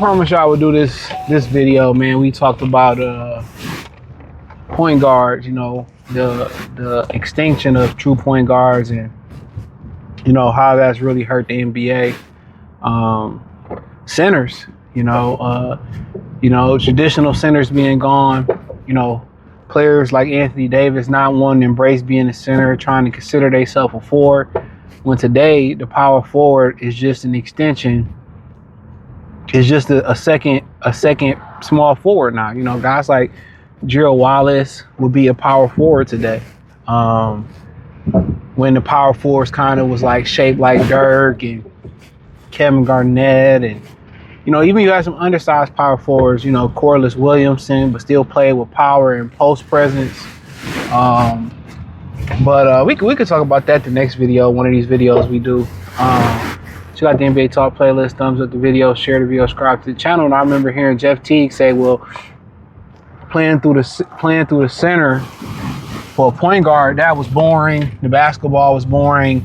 promised y'all would do this video, man. We talked about point guards, you know, the extinction of true point guards, and you know how that's really hurt the NBA. Centers, you know, traditional centers being gone, you know, players like Anthony Davis not wanting to embrace being a center, trying to consider themselves a forward. When today the power forward is just an extension, it's just a second small forward now. You know, guys like Gerald Wallace would be a power forward today. When the power forwards kind of was like shaped like Dirk and Kevin Garnett, and you know, even you had some undersized power forwards, you know, Corliss Williamson, but still played with power and post presence. But we could talk about that the next video, one of these videos we do. Check out the NBA Talk playlist, thumbs up the video, share the video, subscribe to the channel. And I remember hearing Jeff Teague say, well, playing through the center for a point guard, that was boring. The basketball was boring.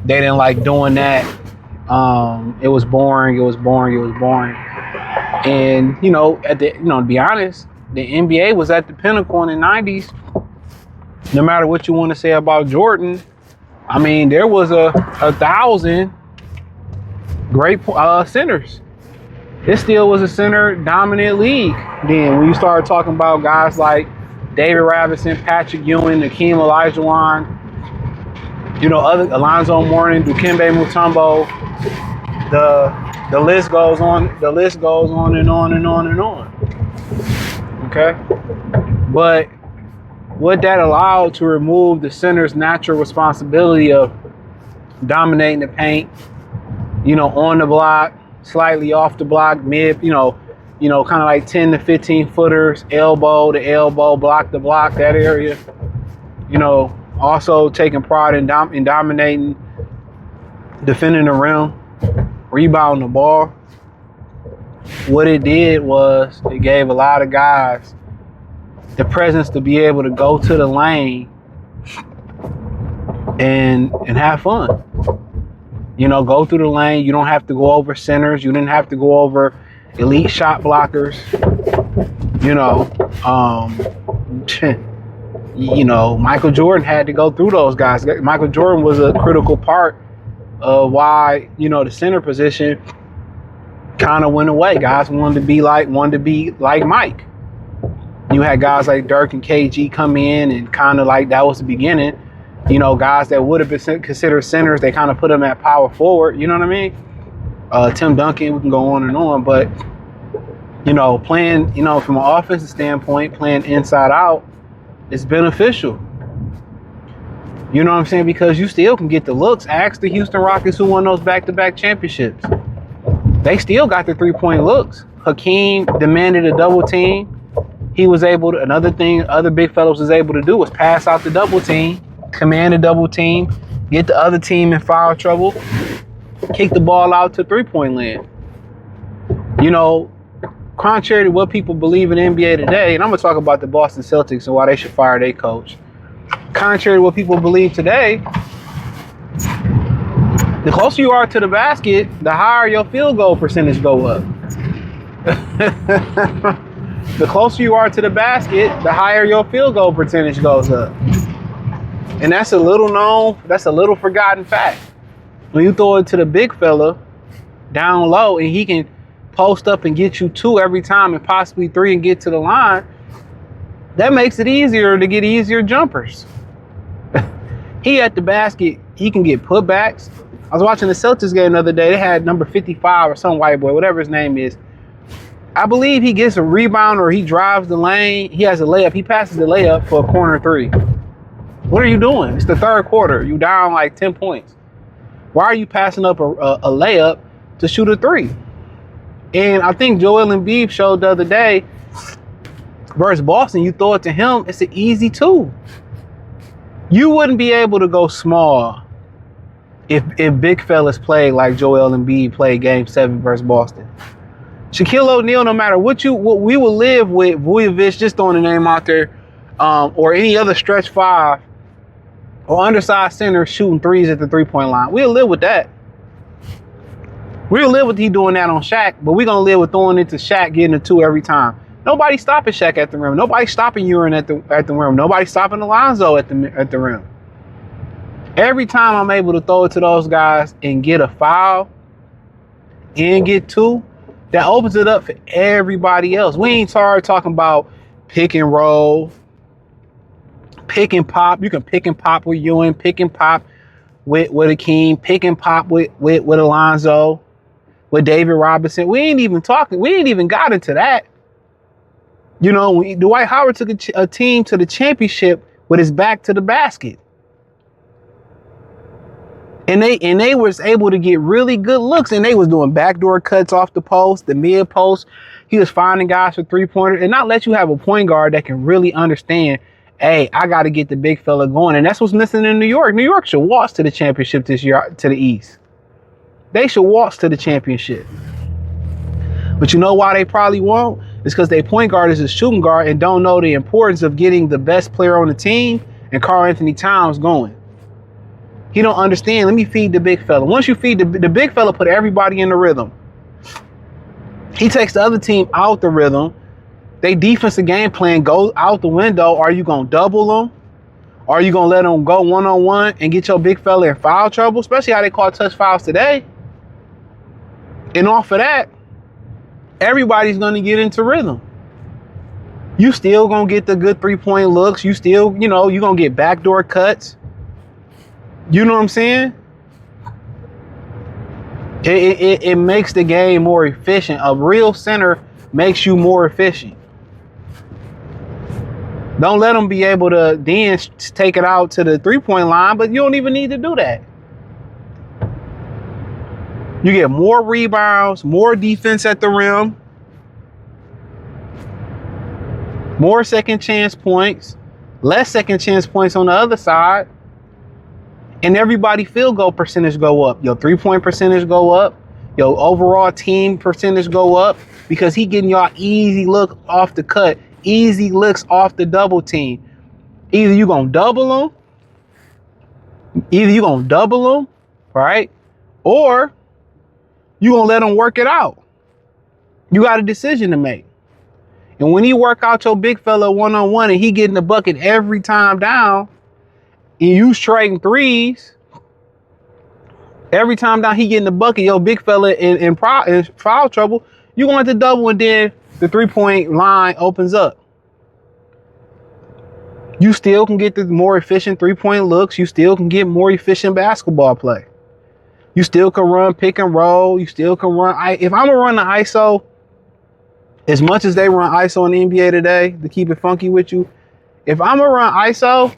They didn't like doing that. It was boring. And you know, to be honest, the NBA was at the pinnacle in the 90s. No matter what you want to say about Jordan, I mean, there was a 1,000 great centers. It still was a center dominant league. Then when you start talking about guys like David Robinson, Patrick Ewing, Hakeem Olajuwon, you know, other Alonzo Mourning, Dikembe Mutombo, the list goes on. The list goes on and on and on and on. Okay, but what that allowed to remove the center's natural responsibility of dominating the paint, you know, on the block, slightly off the block, mid, you know, kind of like 10 to 15 footers, elbow to elbow, block to block, that area. You know, also taking pride in dominating, defending the rim, rebounding the ball. What it did was it gave a lot of guys the presence to be able to go to the lane and have fun. You know, go through the lane. You don't have to go over centers. You didn't have to go over elite shot blockers. You know, you know, Michael Jordan had to go through those guys. Michael Jordan was a critical part of why, you know, the center position kind of went away. Guys wanted to be like Mike. You had guys like Dirk and KG come in, and kind of like that was the beginning. You know, guys that would have been considered centers, they kind of put them at power forward. You know what I mean? Tim Duncan, we can go on and on. But, you know, playing, you know, from an offensive standpoint, playing inside out is beneficial. You know what I'm saying? Because you still can get the looks. Ask the Houston Rockets who won those back-to-back championships. They still got the three-point looks. Hakeem demanded a double team. He was able to, another thing other big fellows was able to do was pass out the double team, command a double team, get the other team in foul trouble, kick the ball out to three-point land. You know, contrary to what people believe in the NBA today, and I'm going to talk about the Boston Celtics and why they should fire their coach. Contrary to what people believe today, the closer you are to the basket, the higher your field goal percentage go up. The closer you are to the basket, the higher your field goal percentage goes up. And that's a little forgotten fact. When you throw it to the big fella down low and he can post up and get you 2 every time and possibly 3 and get to the line, that makes it easier to get easier jumpers. He at the basket, he can get putbacks. I was watching the Celtics game the other day. They had number 55 or some white boy, whatever his name is. I believe he gets a rebound or he drives the lane. He has a layup. He passes the layup for a corner 3. What are you doing? It's the third quarter. You down like 10 points. Why are you passing up a layup to shoot a 3? And I think Joel Embiid showed the other day versus Boston, you throw it to him, it's an easy 2. You wouldn't be able to go small if big fellas played like Joel Embiid played Game 7 versus Boston. Shaquille O'Neal, no matter what we will live with Vujovic, just throwing a name out there, or any other stretch 5 or undersized center shooting 3s at the 3-point line. We'll live with that. We'll live with he doing that on Shaq, but we're gonna live with throwing it to Shaq getting a 2 every time. Nobody stopping Shaq at the rim. Nobody stopping Ewing at the rim. Nobody stopping Alonzo at the rim. Every time I'm able to throw it to those guys and get a foul and get 2, that opens it up for everybody else. We ain't tired talking about pick and roll, pick and pop. You can pick and pop with Ewing, pick and pop with Akeem, pick and pop with Alonzo, with David Robinson. We ain't even got into that. You know, Dwight Howard took a team to the championship with his back to the basket. And they was able to get really good looks, and they was doing backdoor cuts off the post, the mid post. He was finding guys for 3-pointers, and not let you have a point guard that can really understand, hey, I got to get the big fella going. And that's what's missing in New York. New York should waltz to the championship this year, to the East. They should waltz to the championship. But you know why they probably won't? It's because their point guard is a shooting guard and don't know the importance of getting the best player on the team and Karl Anthony Towns going. He don't understand. Let me feed the big fella. Once you feed the big fella, put everybody in the rhythm. He takes the other team out the rhythm. They defensive game plan goes out the window. Are you going to double them? Are you going to let them go one-on-one and get your big fella in foul trouble? Especially how they call touch fouls today. And off of that, everybody's going to get into rhythm. You still going to get the good 3-point looks. You still, you're going to get backdoor cuts. You know what I'm saying? It makes the game more efficient. A real center makes you more efficient. Don't let them be able to then take it out to the 3-point line, but you don't even need to do that. You get more rebounds, more defense at the rim, more second chance points, less second chance points on the other side. And everybody field goal percentage go up. Your 3-point percentage go up. Your overall team percentage go up because he getting y'all easy look off the cut, easy looks off the double team. Either you gonna double them, right? Or you gonna let them work it out. You got a decision to make. And when you work out your big fella one-on-one and he getting the bucket every time down, and you trading threes, every time down he getting the bucket, your big fella in foul trouble, you going to double and then the 3-point line opens up. You still can get the more efficient 3-point looks. You still can get more efficient basketball play. You still can run pick and roll. You still can run. If I'm going to run the ISO, as much as they run ISO in the NBA today, to keep it funky with you, if I'm going to run ISO,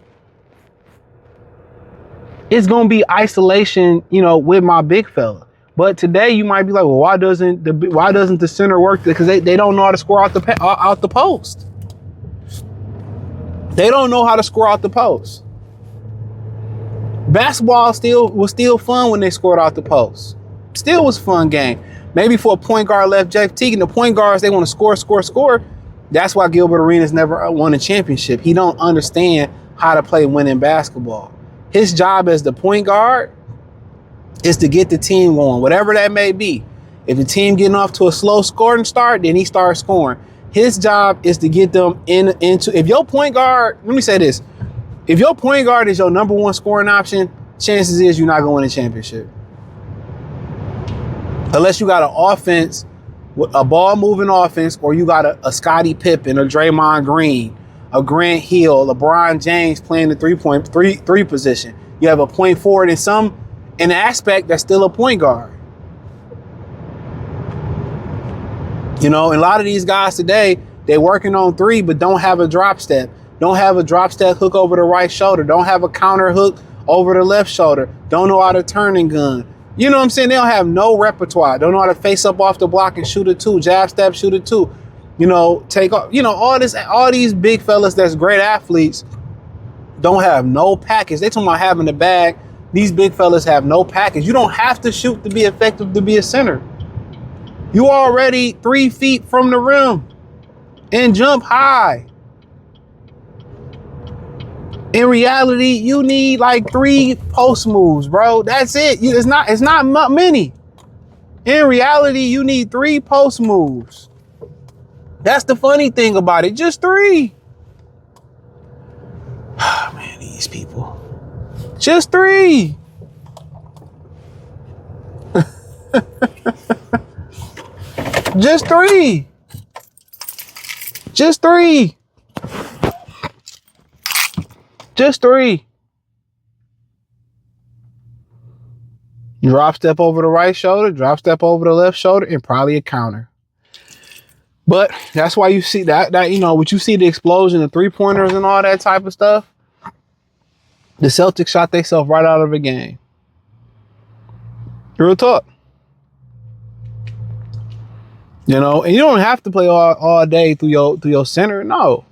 it's going to be isolation, with my big fella. But today you might be like, well, why doesn't the center work? Because they don't know how to score out the post. They don't know how to score out the post. Basketball was still fun when they scored out the post. Still was a fun game. Maybe for a point guard left Jeff Teague, and the point guards, they want to score. That's why Gilbert Arenas never won a championship. He don't understand how to play winning basketball. His job as the point guard is to get the team going, whatever that may be. If the team getting off to a slow scoring start, then he starts scoring. His job is to get them into. If your point guard, let me say this: if your point guard is your number one scoring option, chances is you're not going to win a championship, unless you got an offense, a ball moving offense, or you got a Scottie Pippen or Draymond Green, a Grant Hill, LeBron James playing the three position. You have a point forward in an aspect that's still a point guard. And a lot of these guys today, they're working on three, but don't have a drop step. Don't have a drop step hook over the right shoulder. Don't have a counter hook over the left shoulder. Don't know how to turn and gun. You know what I'm saying? They don't have no repertoire. Don't know how to face up off the block and shoot a two, jab step, shoot a two. Take off, all these big fellas that's great athletes don't have no package. They talking about having the bag. These big fellas have no package. You don't have to shoot to be effective to be a center. You already 3 feet from the rim and jump high. In reality, you need like 3 post moves, bro. That's it. It's not many. In reality, you need 3 post moves. That's the funny thing about it. Just 3. Oh, man, these people. Just 3. Just 3. Just 3. Just 3. Drop step over the right shoulder, drop step over the left shoulder, and probably a counter. But that's why you see that what you see, the explosion of 3-pointers and all that type of stuff. The Celtics shot themselves right out of the game. Real talk. And you don't have to play all day through your center. No.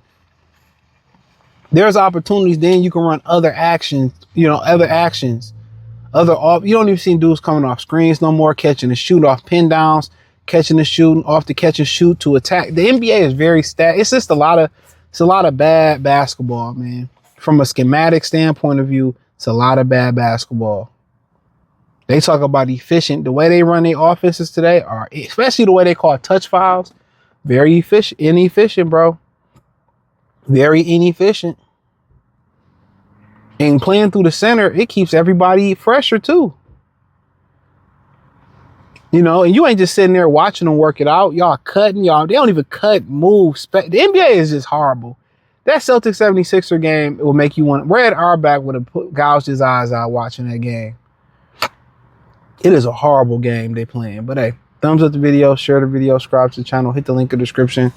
There's opportunities. Then you can run other actions. You don't even see dudes coming off screens no more, catching the shoot off pin downs, catching the shoot off the catch and shoot to attack. The NBA is very it's just a lot of bad basketball, man. From a schematic standpoint of view, it's a lot of bad basketball. They talk about efficient. The way they run their offenses today are, especially the way they call touch fouls, very inefficient, bro. Very inefficient. And playing through the center, it keeps everybody fresher too. And you ain't just sitting there watching them work it out. Y'all cutting, they don't even cut, move. The NBA is just horrible. That Celtics 76er game, it will make you want. Red Auerbach would have gouged his eyes out watching that game. It is a horrible game they playing. But hey, thumbs up the video, share the video, subscribe to the channel, hit the link in the description.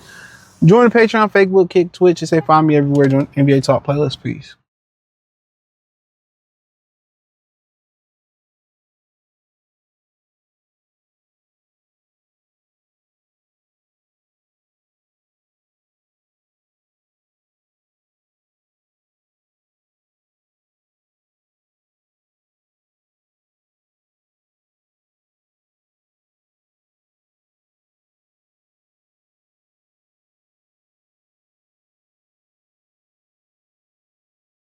Join the Patreon, Facebook, Kick, Twitch, and say find me everywhere. Join NBA Talk playlist. Peace.